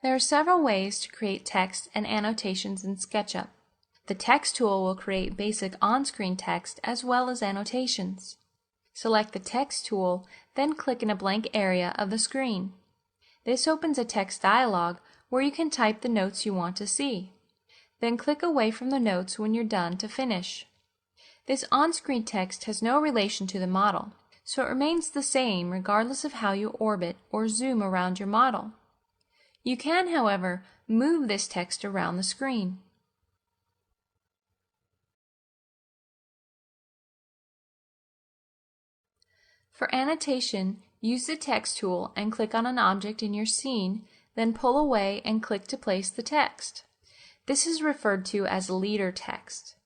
There are several ways to create text and annotations in SketchUp. The Text tool will create basic on-screen text as well as annotations. Select the Text tool, then click in a blank area of the screen. This opens a text dialog where you can type the notes you want to see. Then click away from the notes when you're done to finish. This on-screen text has no relation to the model, so it remains the same regardless of how you orbit or zoom around your model. You can, however, move this text around the screen. For annotation, use the Text tool and click on an object in your scene, then pull away and click to place the text. This is referred to as leader text.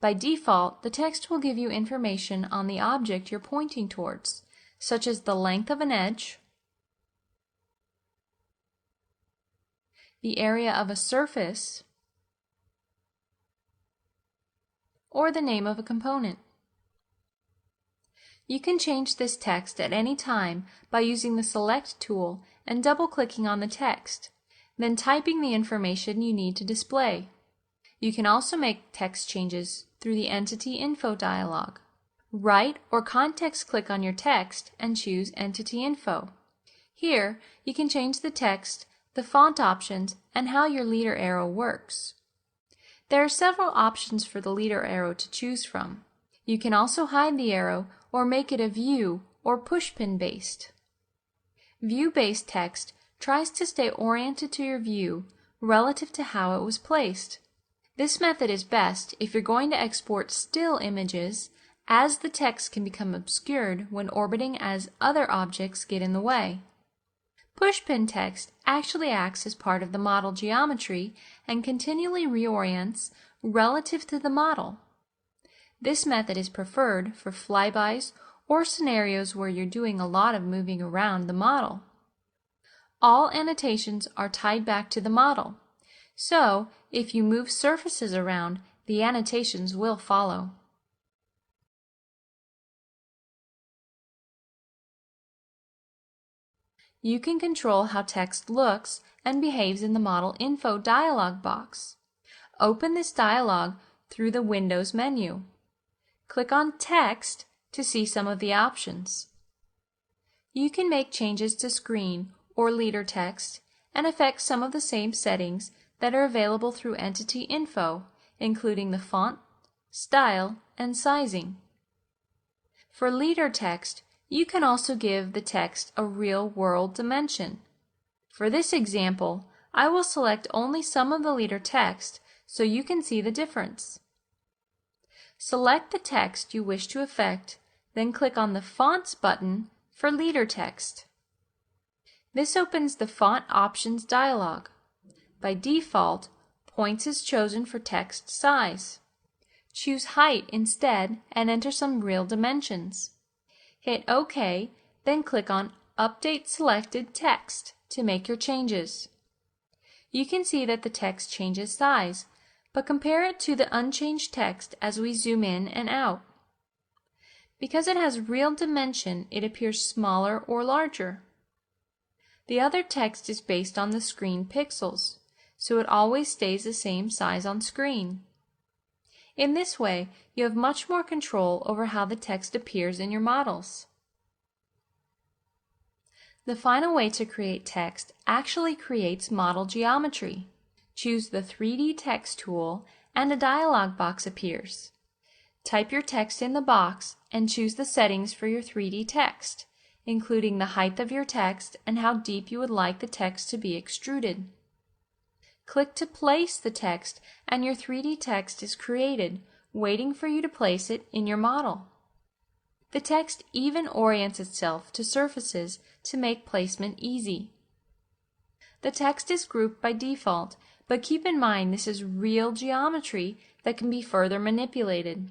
By default, the text will give you information on the object you're pointing towards, such as the length of an edge, the area of a surface, or the name of a component. You can change this text at any time by using the Select tool and double-clicking on the text, then typing the information you need to display. You can also make text changes through the Entity Info dialog. Right or context click on your text and choose Entity Info. Here, you can change the text, the font options, and how your leader arrow works. There are several options for the leader arrow to choose from. You can also hide the arrow or make it a view or pushpin based. View-based text tries to stay oriented to your view relative to how it was placed. This method is best if you're going to export still images, as the text can become obscured when orbiting as other objects get in the way. Pushpin text actually acts as part of the model geometry and continually reorients relative to the model. This method is preferred for flybys or scenarios where you're doing a lot of moving around the model. All annotations are tied back to the model, so if you move surfaces around, the annotations will follow. You can control how text looks and behaves in the Model Info dialog box. Open this dialog through the Windows menu. Click on Text to see some of the options. You can make changes to screen or leader text and affect some of the same settings that are available through Entity Info, including the font, style, and sizing. For leader text, you can also give the text a real-world dimension. For this example, I will select only some of the leader text so you can see the difference. Select the text you wish to affect, then click on the Fonts button for leader text. This opens the Font Options dialog. By default, points is chosen for text size. Choose height instead and enter some real dimensions. Hit OK, then click on Update Selected Text to make your changes. You can see that the text changes size, but compare it to the unchanged text as we zoom in and out. Because it has real dimension, it appears smaller or larger. The other text is based on the screen pixels, so it always stays the same size on screen. In this way, you have much more control over how the text appears in your models. The final way to create text actually creates model geometry. Choose the 3D-text tool and a dialog box appears. Type your text in the box and choose the settings for your 3D text, including the height of your text and how deep you would like the text to be extruded. Click to place the text and your 3D text is created, waiting for you to place it in your model. The text even orients itself to surfaces to make placement easy. The text is grouped by default, but keep in mind this is real geometry that can be further manipulated.